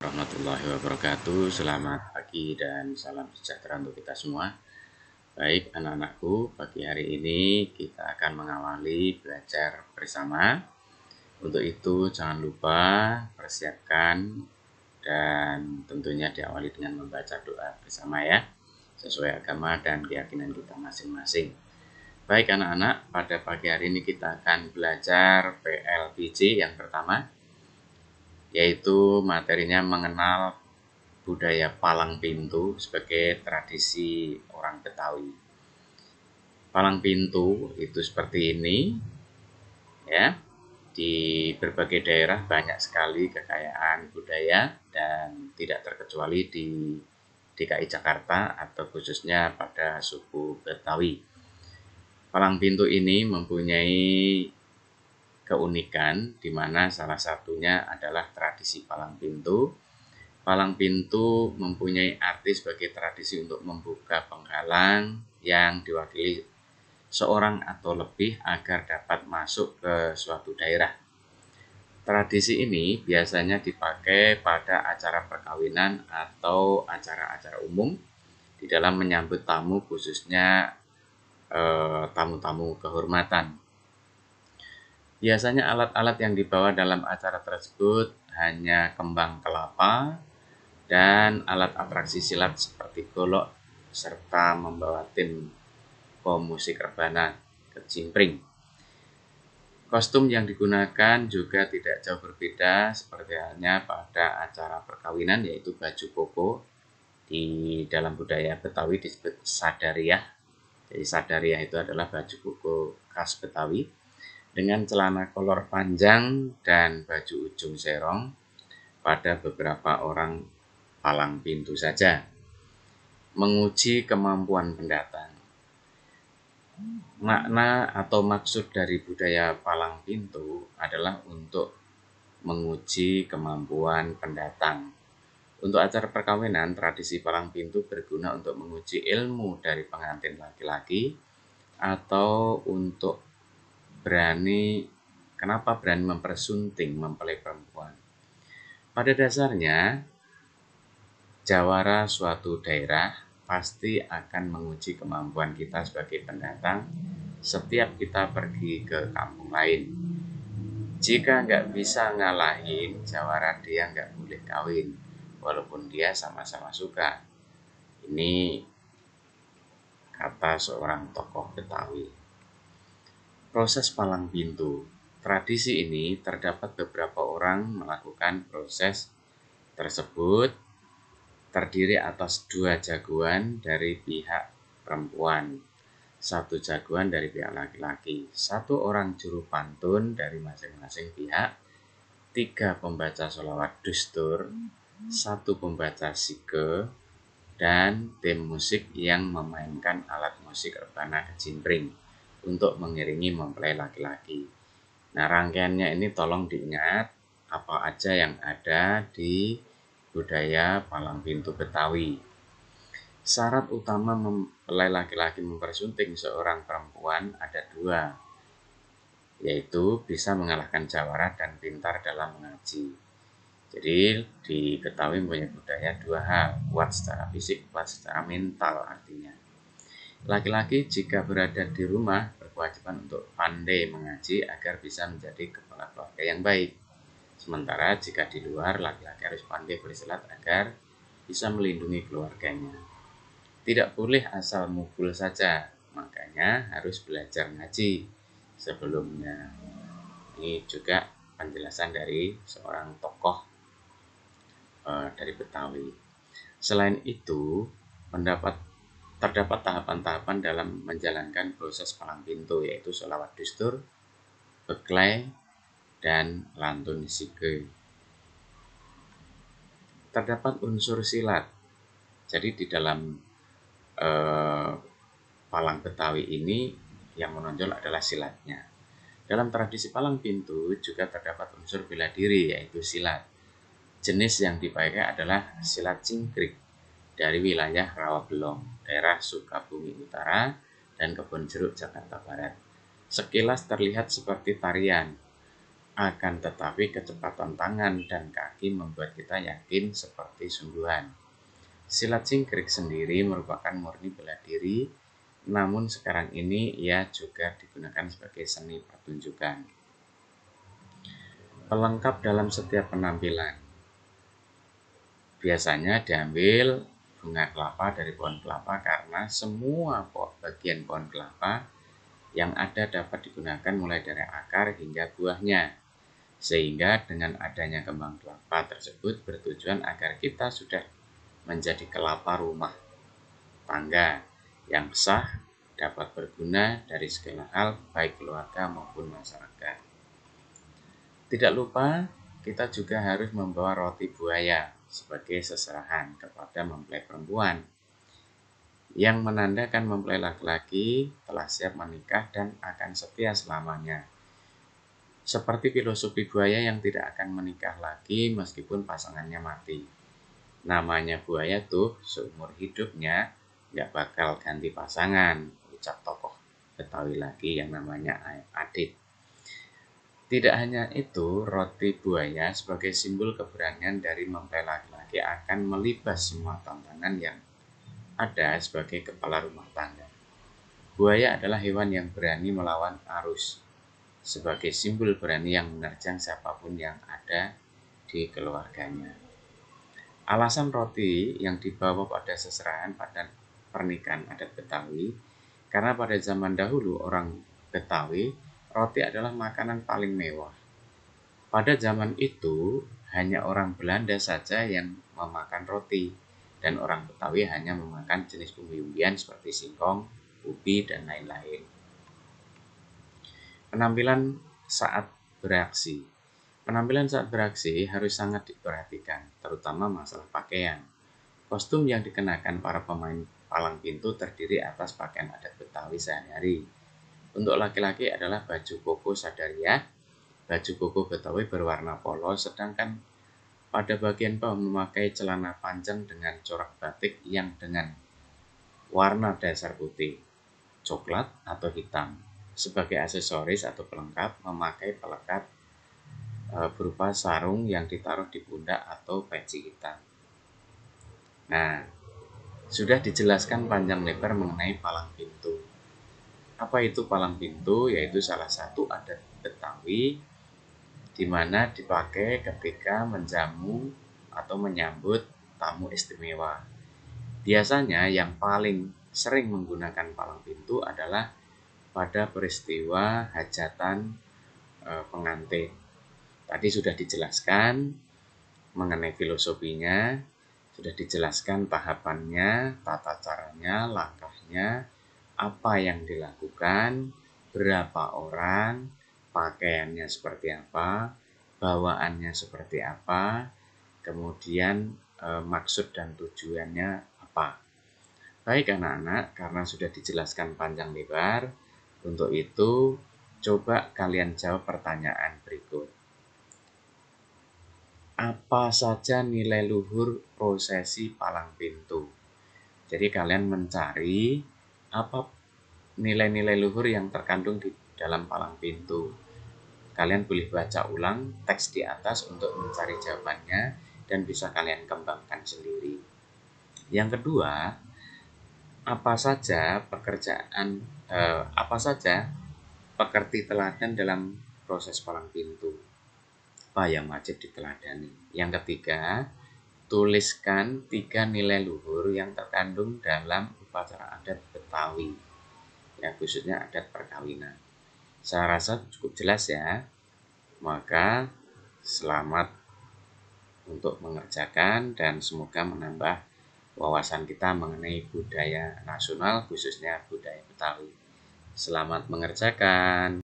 Warahmatullahi wabarakatuh. Selamat pagi dan salam sejahtera untuk kita semua. Baik anak-anakku, pagi hari ini kita akan mengawali belajar bersama. Untuk itu jangan lupa persiapkan dan tentunya diawali dengan membaca doa bersama ya, sesuai agama dan keyakinan kita masing-masing. Baik anak-anak, pada pagi hari ini kita akan belajar PLBJ yang pertama, yaitu materinya mengenal budaya palang pintu sebagai tradisi orang Betawi. Palang pintu itu seperti ini ya. Di berbagai daerah banyak sekali kekayaan budaya dan tidak terkecuali di DKI Jakarta atau khususnya pada suku Betawi. Palang pintu ini mempunyai keunikan di mana salah satunya adalah tradisi palang pintu. Palang pintu mempunyai arti sebagai tradisi untuk membuka penghalang yang diwakili seorang atau lebih agar dapat masuk ke suatu daerah. Tradisi ini biasanya dipakai pada acara perkawinan atau acara-acara umum di dalam menyambut tamu, khususnya tamu-tamu kehormatan. Biasanya alat-alat yang dibawa dalam acara tersebut hanya kembang kelapa dan alat atraksi silat seperti golok serta membawa tim pemusik rebana kecimpring. Kostum yang digunakan juga tidak jauh berbeda seperti halnya pada acara perkawinan, yaitu baju koko. Di dalam budaya Betawi disebut sadariah. Jadi sadariah itu adalah baju koko khas Betawi dengan celana kolor panjang dan baju ujung serong pada beberapa orang palang pintu saja. Menguji kemampuan pendatang. Makna atau maksud dari budaya palang pintu adalah untuk menguji kemampuan pendatang. Untuk acara perkawinan, tradisi palang pintu berguna untuk menguji ilmu dari pengantin laki-laki atau untuk kenapa berani mempersunting mempelai perempuan. Pada dasarnya, jawara suatu daerah pasti akan menguji kemampuan kita sebagai pendatang setiap kita pergi ke kampung lain. Jika nggak bisa ngalahin jawara, dia nggak boleh kawin, walaupun dia sama-sama suka. Ini kata seorang tokoh Betawi. Proses palang pintu. Tradisi ini terdapat beberapa orang melakukan proses tersebut terdiri atas 2 jagoan dari pihak perempuan, 1 jagoan dari pihak laki-laki, 1 orang juru pantun dari masing-masing pihak, 3 pembaca sholawat dustur, 1 pembaca sike, dan tim musik yang memainkan alat musik rebana kecimpring untuk mengiringi mempelai laki-laki. Nah, rangkaiannya ini tolong diingat apa aja yang ada di budaya palang pintu Betawi. Syarat utama mempelai laki-laki mempersunting seorang perempuan ada 2, yaitu bisa mengalahkan jawara dan pintar dalam mengaji. Jadi diketahui mempunyai budaya 2 hal, kuat secara fisik, kuat secara mental artinya. Laki-laki jika berada di rumah berkewajiban untuk pandai mengaji agar bisa menjadi kepala keluarga yang baik. Sementara jika di luar, laki-laki harus pandai bersilat agar bisa melindungi keluarganya. Tidak boleh asal mukul saja, makanya harus belajar ngaji sebelumnya. Ini juga penjelasan dari seorang tokoh dari Betawi. Selain itu, terdapat tahapan-tahapan dalam menjalankan proses palang pintu, yaitu sholawat dustur, beklai, dan lantun sike. Terdapat unsur silat. Jadi di dalam palang Betawi ini yang menonjol adalah silatnya. Dalam tradisi palang pintu juga terdapat unsur bela diri, yaitu silat. Jenis yang dipakai adalah silat cingkrik dari wilayah Rawabelong, daerah Sukabumi Utara, dan Kebonjeruk, Jakarta Barat. Sekilas terlihat seperti tarian, Akan tetapi kecepatan tangan dan kaki membuat kita yakin seperti sungguhan. Silat singkrik sendiri merupakan murni bela diri, namun sekarang ini ia juga digunakan sebagai seni pertunjukan. Pelengkap dalam setiap penampilan. Biasanya diambil bunga kelapa dari pohon kelapa karena semua bagian pohon kelapa yang ada dapat digunakan mulai dari akar hingga buahnya. Sehingga dengan adanya kembang kelapa tersebut bertujuan agar kita sudah menjadi kelapa rumah tangga yang sah, dapat berguna dari segala hal baik keluarga maupun masyarakat. Tidak lupa kita juga harus membawa roti buaya sebagai seserahan kepada mempelai perempuan yang menandakan mempelai laki-laki telah siap menikah dan akan setia selamanya. Seperti filosofi buaya yang tidak akan menikah lagi meskipun pasangannya mati. Namanya buaya tuh seumur hidupnya nggak bakal ganti pasangan, ucap tokoh Betawi lagi yang namanya Adit. Tidak hanya itu, roti buaya sebagai simbol keberanian dari mempelai laki-laki akan melibas semua tantangan yang ada sebagai kepala rumah tangga. Buaya adalah hewan yang berani melawan arus, sebagai simbol berani yang menerjang siapapun yang ada di keluarganya. Alasan roti yang dibawa pada seserahan pada pernikahan adat Betawi, karena pada zaman dahulu orang Betawi, roti adalah makanan paling mewah. Pada zaman itu, hanya orang Belanda saja yang memakan roti, dan orang Betawi hanya memakan jenis umbi-umbian seperti singkong, ubi, dan lain-lain. Penampilan saat beraksi. Penampilan saat beraksi harus sangat diperhatikan, terutama masalah pakaian. Kostum yang dikenakan para pemain palang pintu terdiri atas pakaian adat Betawi sehari-hari. Untuk laki-laki adalah baju koko sadaria, baju koko Betawi berwarna polos, sedangkan pada bagian bawah memakai celana panjang dengan corak batik yang dengan warna dasar putih, coklat atau hitam. Sebagai aksesoris atau pelengkap, memakai pelekat berupa sarung yang ditaruh di pundak atau peci hitam. Nah, sudah dijelaskan panjang lebar mengenai palang pintu. Apa itu palang pintu? Yaitu salah satu adat Betawi di mana dipakai ketika menjamu atau menyambut tamu istimewa. Biasanya yang paling sering menggunakan palang pintu adalah pada peristiwa hajatan pengantin. Tadi sudah dijelaskan mengenai filosofinya, sudah dijelaskan tahapannya, tata caranya, langkahnya, apa yang dilakukan, berapa orang, pakaiannya seperti apa, bawaannya seperti apa, kemudian maksud dan tujuannya apa. Baik anak-anak, karena sudah dijelaskan panjang lebar, untuk itu coba kalian jawab pertanyaan berikut. Apa saja nilai luhur prosesi palang pintu? Jadi kalian mencari apa nilai-nilai luhur yang terkandung di dalam palang pintu. Kalian boleh baca ulang teks di atas untuk mencari jawabannya dan bisa kalian kembangkan sendiri. Yang kedua, apa saja pekerti teladan dalam proses palang pintu? Apa yang wajib diteladani? Yang ketiga, tuliskan 3 nilai luhur yang terkandung dalam upacara adat Betawi, ya khususnya adat perkawinan. Saya rasa cukup jelas ya. Maka selamat untuk mengerjakan dan semoga menambah wawasan kita mengenai budaya nasional khususnya budaya Betawi. Selamat mengerjakan.